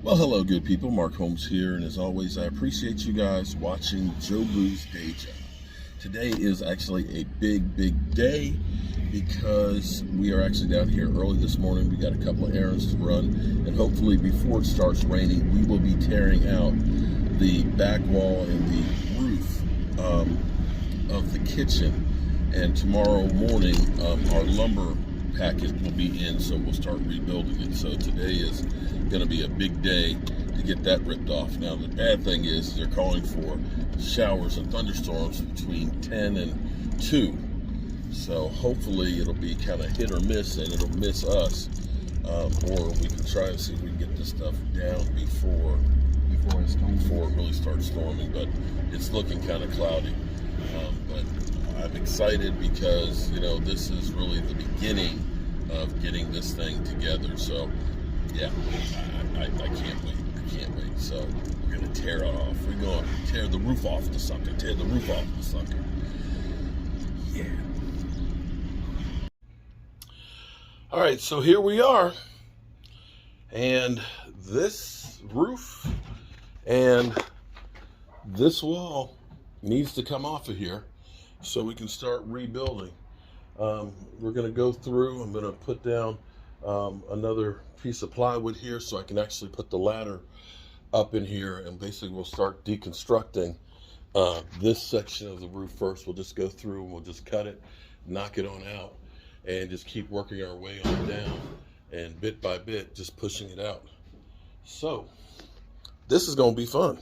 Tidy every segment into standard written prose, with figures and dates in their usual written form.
Well, hello, good people. Mark Holmes here, and as always, I appreciate you guys watching Joe Blue's Day Job. Today is actually a big day because we are actually down here early this morning. We got a couple of errands to run, and hopefully before it starts raining, we will be tearing out the back wall and the roof of the kitchen. And tomorrow morning, our lumber package will be in, so we'll start rebuilding it. So today is going to be a big day to get that ripped off. Now the bad thing is they're calling for showers and thunderstorms between 10 and 2. So hopefully it'll be kind of hit or miss, and it'll miss us, or we can try and see if we can get this stuff down before it really starts storming. But it's looking kind of cloudy. But I'm excited because, you know, this is really the beginning of getting this thing together. So yeah, I can't wait. I can't wait. So we're going to tear it off. We're going to tear the roof off the sucker. Tear the roof off the sucker. Yeah. All right, so here we are. And this roof and this wall needs to come off of here so we can start rebuilding. We're going to go through. I'm going to put down another piece of plywood here so I can actually put the ladder up in here, and basically we'll start deconstructing this section of the roof first. We'll just go through and we'll just cut it, knock it on out, and just keep working our way on down, and bit by bit just pushing it out. So this is going to be fun.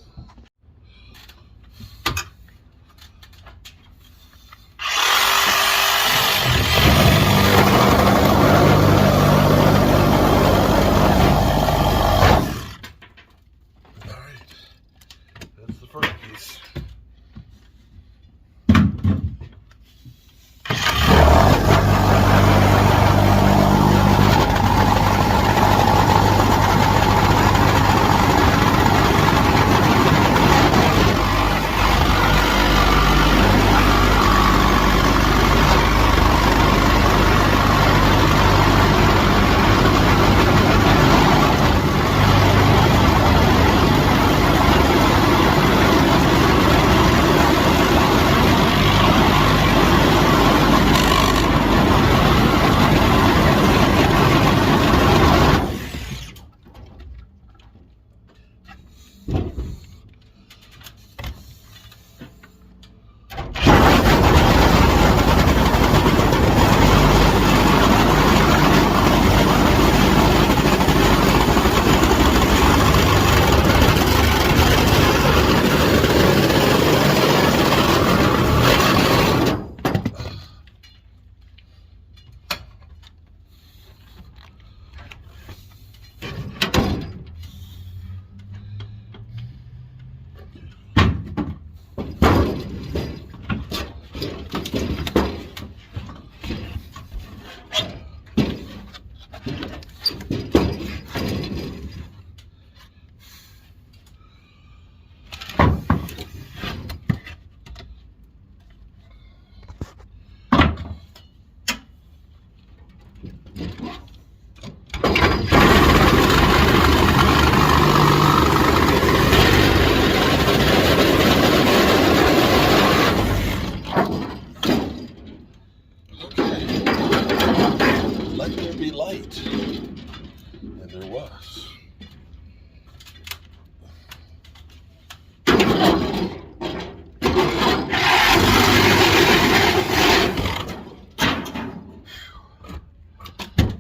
Light, and there was.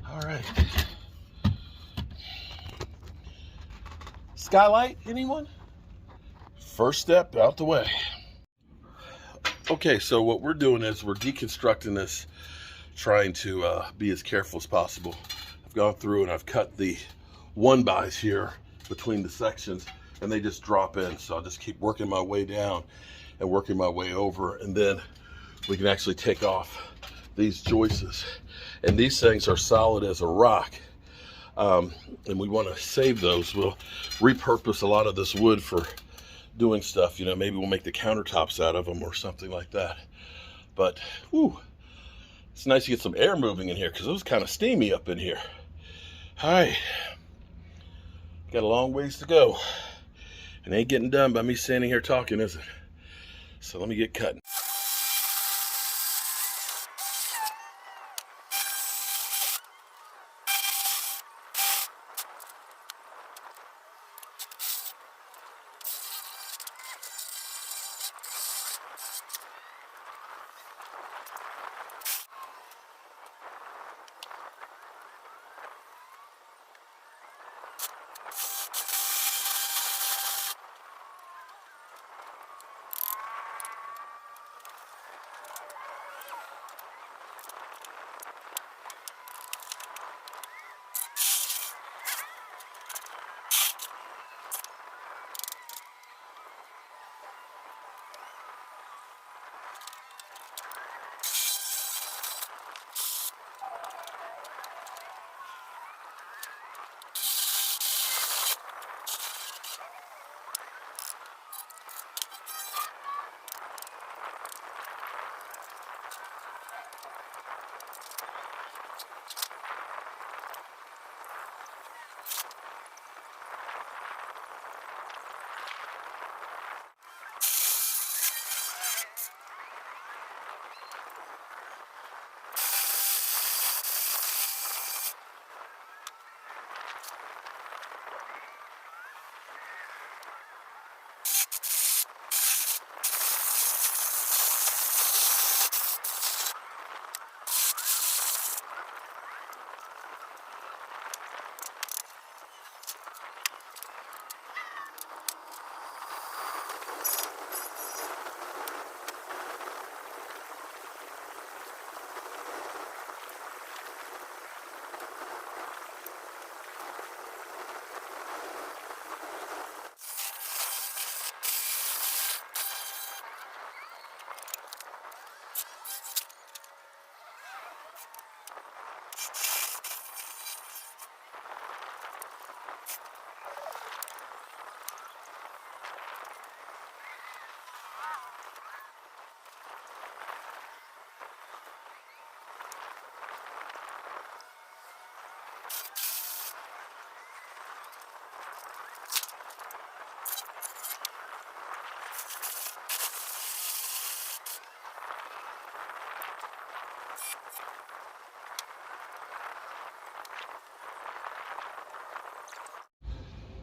All right. Skylight, anyone? First step out the way. Okay, so what we're doing is we're deconstructing this, trying to be as careful as possible. I've gone through and I've cut the 1-bys here between the sections, and they just drop in. So I'll just keep working my way down and working my way over, and then we can actually take off these joists. And these things are solid as a rock, and we want to save those. We'll repurpose a lot of this wood for doing stuff, you know, maybe we'll make the countertops out of them or something like that. But whew, it's nice to get some air moving in here because it was kind of steamy up in here. Hi. Got a long ways to go. It ain't getting done by me standing here talking, is it? So let me get cutting.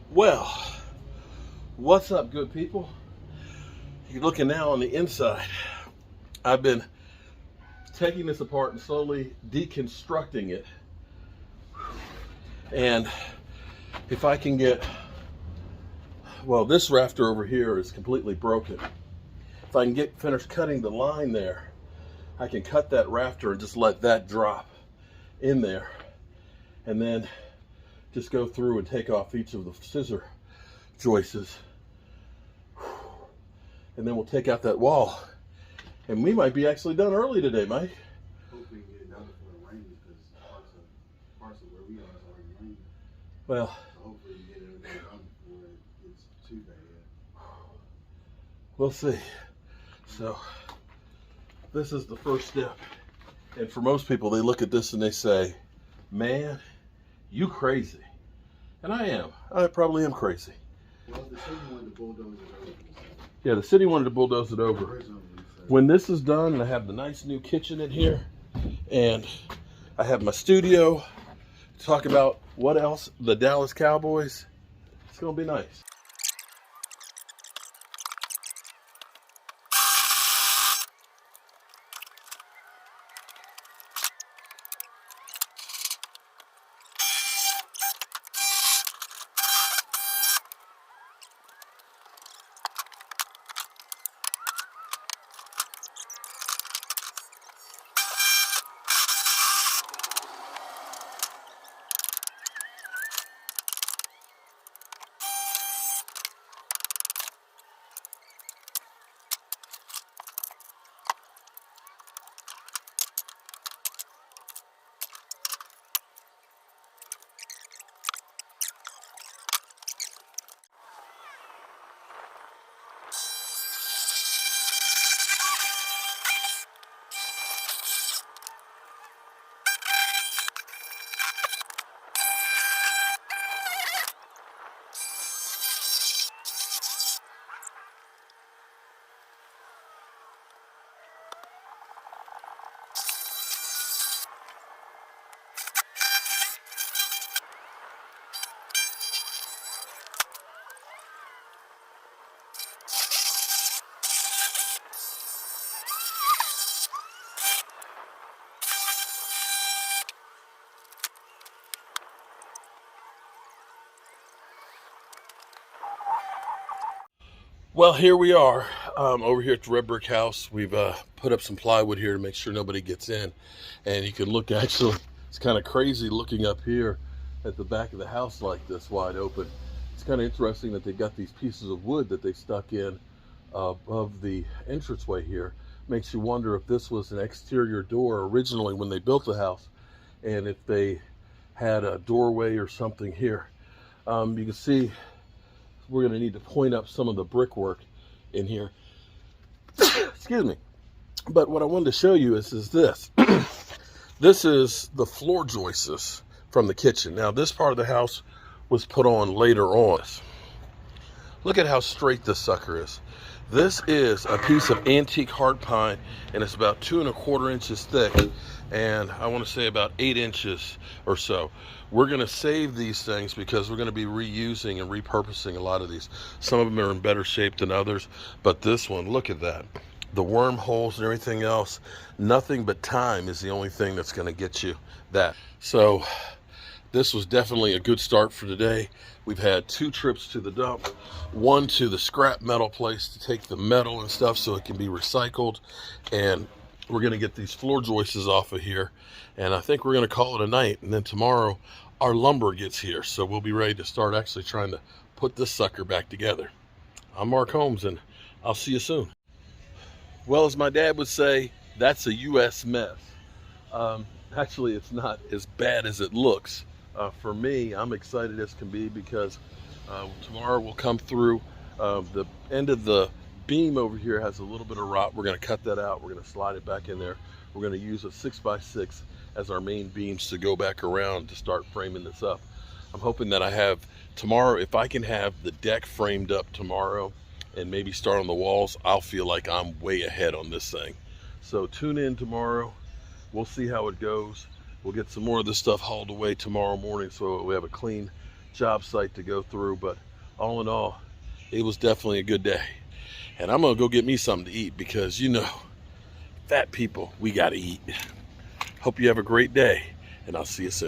Well, what's up, good people? You're looking now on the inside. I've been taking this apart and slowly deconstructing it. And if I can get, well, this rafter over here is completely broken. If I can get finished cutting the line there, I can cut that rafter and just let that drop in there. And then just go through and take off each of the scissor joists. And then we'll take out that wall. And we might be actually done early today, Mike. Hopefully we can get it done before it rains, because parts of where we are is already raining. Well, so hopefully we get everything done before it gets too bad. We'll see. So this is the first step. And for most people, they look at this and they say, man, you crazy. And I am. I probably am crazy. Well, the city wanted to bulldoze it over. Yeah, the city wanted to bulldoze it over. When this is done and I have the nice new kitchen in here and I have my studio, talk about what else, the Dallas Cowboys, it's going to be nice. Well, here we are over here at the red brick house. We've put up some plywood here to make sure nobody gets in. And you can look, actually, it's kind of crazy looking up here at the back of the house like this, wide open. It's kind of interesting that they got these pieces of wood that they stuck in above the entranceway here. Makes you wonder if this was an exterior door originally when they built the house, and if they had a doorway or something here. You can see we're going to need to point up some of the brickwork in here. Excuse me. But what I wanted to show you is this. This is the floor joists from the kitchen. Now, this part of the house was put on later on. Look at how straight this sucker is. This is a piece of antique hard pine, and it's about 2 1/4 inches thick, and I want to say about 8 inches or so. We're going to save these things because we're going to be reusing and repurposing a lot of these. Some of them are in better shape than others, but this one, look at that. The wormholes and everything else, nothing but time is the only thing that's going to get you that. So this was definitely a good start for today. We've had 2 trips to the dump, 1 to the scrap metal place to take the metal and stuff so it can be recycled, and we're going to get these floor joists off of here, and I think we're going to call it a night. And then tomorrow our lumber gets here, so we'll be ready to start actually trying to put this sucker back together. I'm Mark Holmes, and I'll see you soon. Well, as my dad would say, that's a U.S. mess. Actually, it's not as bad as it looks. For me, I'm excited as can be because tomorrow we'll come through. The end of the beam over here has a little bit of rot. We're going to cut that out. We're going to slide it back in there. We're going to use a 6x6 as our main beams to go back around to start framing this up. I'm hoping that I have tomorrow, if I can have the deck framed up tomorrow and maybe start on the walls, I'll feel like I'm way ahead on this thing. So tune in tomorrow. We'll see how it goes. We'll get some more of this stuff hauled away tomorrow morning so we have a clean job site to go through. But all in all, it was definitely a good day. And I'm going to go get me something to eat because, you know, fat people, we got to eat. Hope you have a great day, and I'll see you soon.